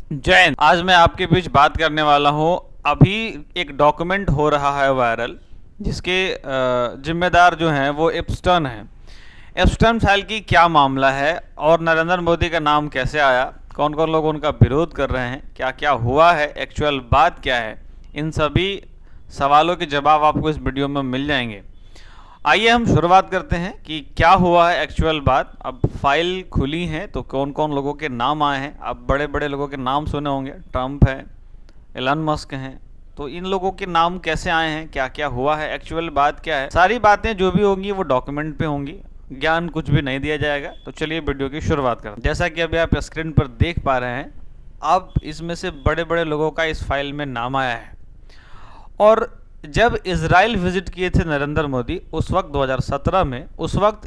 जय हिंद। आज मैं आपके बीच बात करने वाला हूँ। अभी एक डॉक्यूमेंट हो रहा है वायरल, जिसके जिम्मेदार जो हैं वो एप्स्टन हैं। एप्स्टन फाइल की क्या मामला है और नरेंद्र मोदी का नाम कैसे आया, कौन कौन लोग उनका विरोध कर रहे हैं, क्या क्या हुआ है, एक्चुअल बात क्या है, इन सभी सवालों के जवाब आपको इस वीडियो में मिल जाएंगे। आइए हम शुरुआत करते हैं कि क्या हुआ है एक्चुअल बात। अब फाइल खुली है तो कौन कौन लोगों के नाम आए हैं। अब बड़े बड़े लोगों के नाम सुने होंगे, ट्रंप है, एलन मस्क हैं। तो इन लोगों के नाम कैसे आए हैं, क्या क्या हुआ है, एक्चुअल बात क्या है, सारी बातें जो भी होंगी वो डॉक्यूमेंट पे होंगी। ज्ञान कुछ भी नहीं दिया जाएगा। तो चलिए वीडियो की शुरुआत करें। जैसा कि अभी आप स्क्रीन पर देख पा रहे हैं, अब इसमें से बड़े बड़े लोगों का इस फाइल में नाम आया है। और जब इजराइल विजिट किए थे नरेंद्र मोदी उस वक्त 2017 में, उस वक्त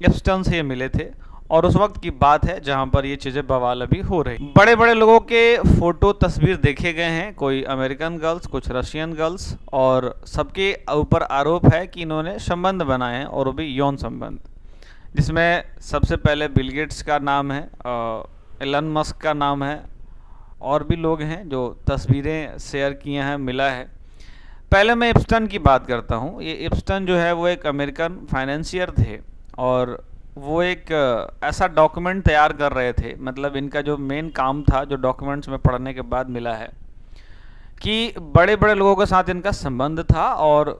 एप्स्टन से ये मिले थे। और उस वक्त की बात है जहां पर ये चीज़ें बवाल अभी हो रही। बड़े बड़े लोगों के फोटो तस्वीर देखे गए हैं, कोई अमेरिकन गर्ल्स, कुछ रशियन गर्ल्स, और सबके ऊपर आरोप है कि इन्होंने संबंध बनाए हैं, और वो भी यौन संबंध, जिसमें सबसे पहले बिल गेट्स का नाम है, एलन मस्क का नाम है, और भी लोग हैं जो तस्वीरें शेयर किए हैं, मिला है। पहले मैं एप्स्टन की बात करता हूँ। ये एप्स्टन जो है वो एक अमेरिकन फाइनेंशियर थे, और वो एक ऐसा डॉक्यूमेंट तैयार कर रहे थे। मतलब इनका जो मेन काम था, जो डॉक्यूमेंट्स में पढ़ने के बाद मिला है, कि बड़े बड़े लोगों के साथ इनका संबंध था। और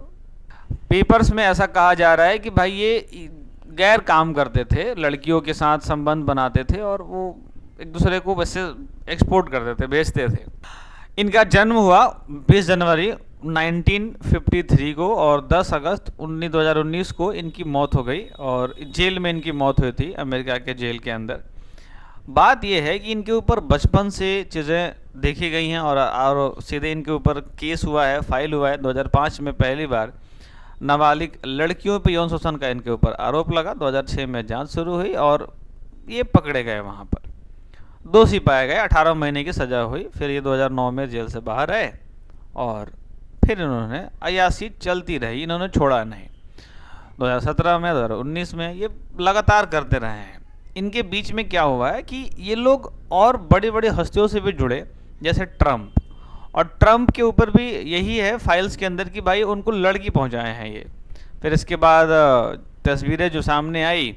पेपर्स में ऐसा कहा जा रहा है कि भाई ये गैर काम करते थे, लड़कियों के साथ संबंध बनाते थे, और वो एक दूसरे को वैसे एक्सपोर्ट करते थे, बेचते थे। इनका जन्म हुआ 20 जनवरी 1953 को, और 10 अगस्त 2019 को इनकी मौत हो गई, और जेल में इनकी मौत हुई थी, अमेरिका के जेल के अंदर। बात यह है कि इनके ऊपर बचपन से चीज़ें देखी गई हैं, और सीधे इनके ऊपर केस हुआ है, फाइल हुआ है। 2005 में पहली बार नाबालिग लड़कियों पर यौन शोषण का इनके ऊपर आरोप लगा। 2006 में जांच शुरू हुई और ये पकड़े गए, वहाँ पर दोषी पाए गए, 18 महीने की सज़ा हुई। फिर ये 2009 में जेल से बाहर आए, और फिर इन्होंने अयाशी चलती रही, इन्होंने छोड़ा नहीं। 2017 में, 2019 में ये लगातार करते रहे हैं। इनके बीच में क्या हुआ है कि ये लोग और बड़ी बड़ी हस्तियों से भी जुड़े, जैसे ट्रंप। और ट्रंप के ऊपर भी यही है फाइल्स के अंदर कि भाई उनको लड़की पहुंचाए हैं ये। फिर इसके बाद तस्वीरें जो सामने आई,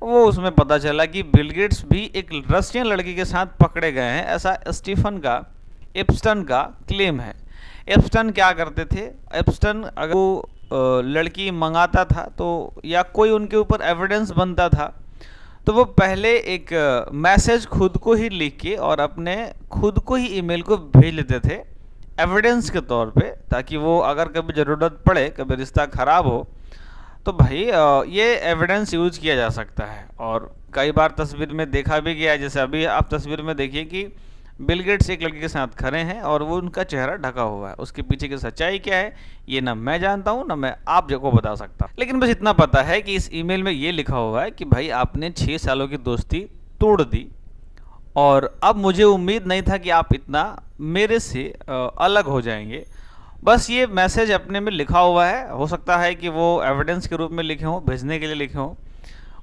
वो उसमें पता चला कि बिल गेट्स भी एक रशियन लड़की के साथ पकड़े गए हैं, ऐसा स्टीफन का, एप्स्टन का क्लेम है। एप्स्टन क्या करते थे, एप्स्टन अगर वो लड़की मंगाता था तो, या कोई उनके ऊपर एविडेंस बनता था, तो वो पहले एक मैसेज खुद को ही लिख के और अपने खुद को ही ईमेल को भेज लेते थे एविडेंस के तौर पे, ताकि वो अगर कभी ज़रूरत पड़े, कभी रिश्ता ख़राब हो, तो भाई ये एविडेंस यूज किया जा सकता है। और कई बार तस्वीर में देखा भी गया है, जैसे अभी आप तस्वीर में देखिए कि बिल गेट्स एक लड़की के साथ खड़े हैं और वो उनका चेहरा ढका हुआ है। उसके पीछे की सच्चाई क्या है, ये ना मैं जानता हूँ, ना मैं आप को बता सकता, लेकिन बस इतना पता है कि इस ईमेल में ये लिखा हुआ है कि भाई आपने 6 सालों की दोस्ती तोड़ दी, और अब मुझे उम्मीद नहीं था कि आप इतना मेरे से अलग हो जाएंगे। बस ये मैसेज अपने में लिखा हुआ है। हो सकता है कि वो एविडेंस के रूप में लिखे हों, भेजने के लिए लिखे हों।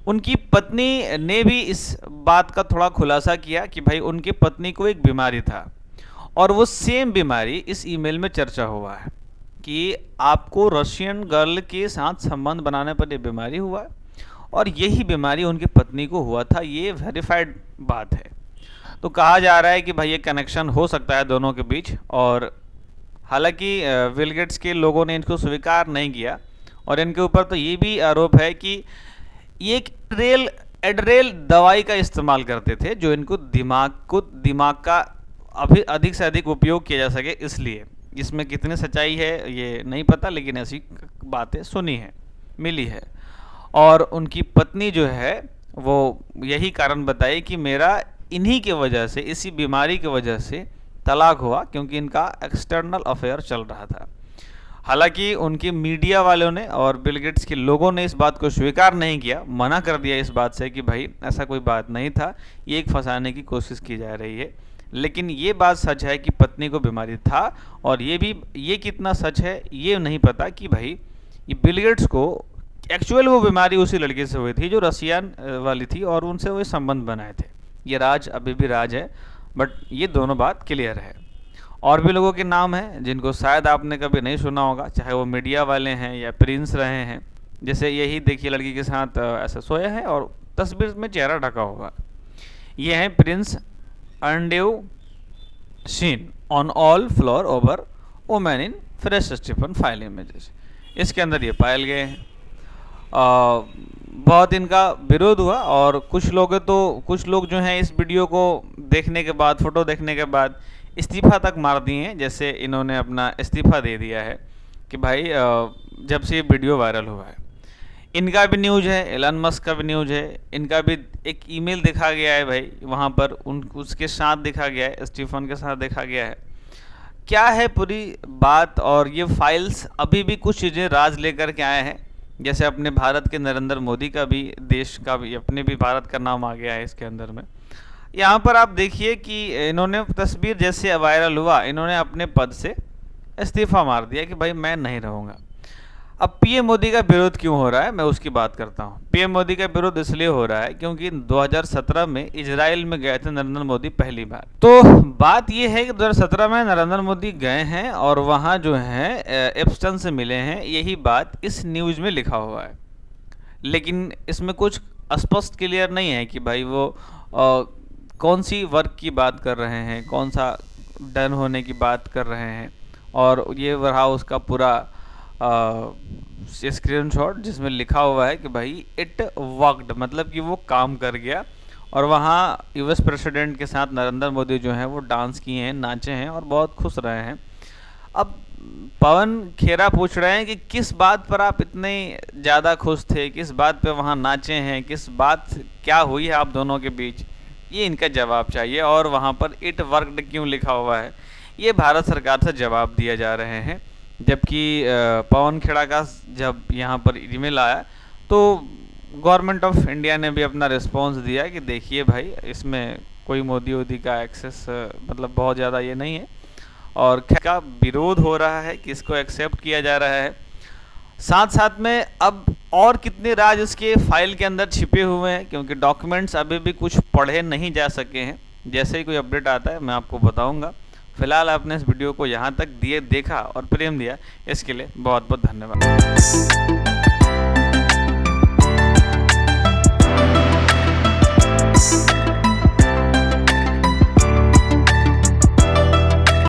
उनकी पत्नी ने भी इस बात का थोड़ा खुलासा किया कि भाई उनकी पत्नी को एक बीमारी था, और वो सेम बीमारी इस ईमेल में चर्चा हुआ है कि आपको रशियन गर्ल के साथ संबंध बनाने पर यह बीमारी हुआ है, और यही बीमारी उनकी पत्नी को हुआ था। ये वेरीफाइड बात है। तो कहा जा रहा है कि भाई ये कनेक्शन हो सकता है दोनों के बीच। और हालांकि बिल गेट्स के लोगों ने इनको स्वीकार नहीं किया, और इनके ऊपर तो ये भी आरोप है कि ये एक एड्रेल दवाई का इस्तेमाल करते थे, जो इनको दिमाग का अभी अधिक से अधिक उपयोग किया जा सके, इसलिए। इसमें कितनी सच्चाई है ये नहीं पता, लेकिन ऐसी बातें सुनी है, मिली है। और उनकी पत्नी जो है वो यही कारण बताई कि मेरा इन्हीं की वजह से, इसी बीमारी की वजह से तलाक हुआ, क्योंकि इनका एक्सटर्नल अफेयर चल रहा था। हालांकि उनकी मीडिया वालों ने और बिल गेट्स के लोगों ने इस बात को स्वीकार नहीं किया, मना कर दिया इस बात से कि भाई ऐसा कोई बात नहीं था, ये एक फंसाने की कोशिश की जा रही है। लेकिन ये बात सच है कि पत्नी को बीमारी था, और ये कितना सच है ये नहीं पता कि भाई ये बिल गेट्स को एक्चुअल वो बीमारी उसी लड़की से हुई थी जो रशियन वाली थी, और उनसे वो संबंध बनाए थे। ये राज अभी भी राज है। बट ये दोनों बात क्लियर है। और भी लोगों के नाम हैं जिनको शायद आपने कभी नहीं सुना होगा, चाहे वो मीडिया वाले हैं या प्रिंस रहे हैं। जैसे यही देखिए, लड़की के साथ ऐसा सोया है और तस्वीर में चेहरा ढका होगा। ये है prince Andrew seen on all floor over women in fresh Epstein file images. इसके अंदर ये पायल गए हैं। बहुत इनका विरोध हुआ और कुछ लोग जो हैं इस वीडियो को देखने के बाद, फोटो देखने के बाद इस्तीफ़ा तक मार दिए हैं। जैसे इन्होंने अपना इस्तीफ़ा दे दिया है कि भाई जब से ये वीडियो वायरल हुआ है। इनका भी न्यूज़ है, एलन मस्क का भी न्यूज़ है, इनका भी एक ईमेल दिखा गया है भाई, वहाँ पर उसके साथ दिखा गया है, स्टीफन के साथ देखा गया है। क्या है पूरी बात? और ये फाइल्स अभी भी कुछ चीज़ें राज लेकर के आए हैं। जैसे अपने भारत के नरेंद्र मोदी का भी, देश का भी, अपने भी भारत का नाम आ गया है इसके अंदर में। यहाँ पर आप देखिए कि इन्होंने तस्वीर जैसे वायरल हुआ, इन्होंने अपने पद से इस्तीफ़ा मार दिया कि भाई मैं नहीं रहूँगा। अब पीएम मोदी का विरोध क्यों हो रहा है, मैं उसकी बात करता हूँ। पीएम मोदी का विरोध इसलिए हो रहा है क्योंकि 2017 में इजराइल में गए थे नरेंद्र मोदी पहली बार। तो बात ये है कि 2017 में नरेंद्र मोदी गए हैं और वहाँ जो है एप्स्टन से मिले हैं, यही बात इस न्यूज़ में लिखा हुआ है। लेकिन इसमें कुछ स्पष्ट क्लियर नहीं है कि भाई वो कौन सी वर्क की बात कर रहे हैं, कौन सा डन होने की बात कर रहे हैं। और ये रहा उसका पूरा स्क्रीनशॉट जिसमें लिखा हुआ है कि भाई इट वर्कड, मतलब कि वो काम कर गया। और वहाँ यूएस प्रेसिडेंट के साथ नरेंद्र मोदी जो हैं वो डांस किए हैं, नाचे हैं और बहुत खुश रहे हैं। अब पवन खेरा पूछ रहे हैं कि किस बात पर आप इतने ज़्यादा खुश थे, किस बात पे वहाँ नाचे हैं, किस बात क्या हुई है आप दोनों के बीच, ये इनका जवाब चाहिए। और वहाँ पर इट वर्कड क्यों लिखा हुआ है, ये भारत सरकार से जवाब दिया जा रहे हैं। जबकि पवन खेड़ा का जब यहाँ पर ईमेल आया तो गवर्नमेंट ऑफ इंडिया ने भी अपना रिस्पांस दिया कि देखिए भाई इसमें कोई मोदी का एक्सेस मतलब बहुत ज़्यादा ये नहीं है। और का विरोध हो रहा है कि इसको एक्सेप्ट किया जा रहा है। साथ साथ में अब और कितने राज इसके फाइल के अंदर छिपे हुए हैं, क्योंकि डॉक्यूमेंट्स अभी भी कुछ पढ़े नहीं जा सके हैं। जैसे ही कोई अपडेट आता है मैं आपको बताऊंगा। फिलहाल आपने इस वीडियो को यहाँ तक देखा और प्रेम दिया, इसके लिए बहुत बहुत धन्यवाद।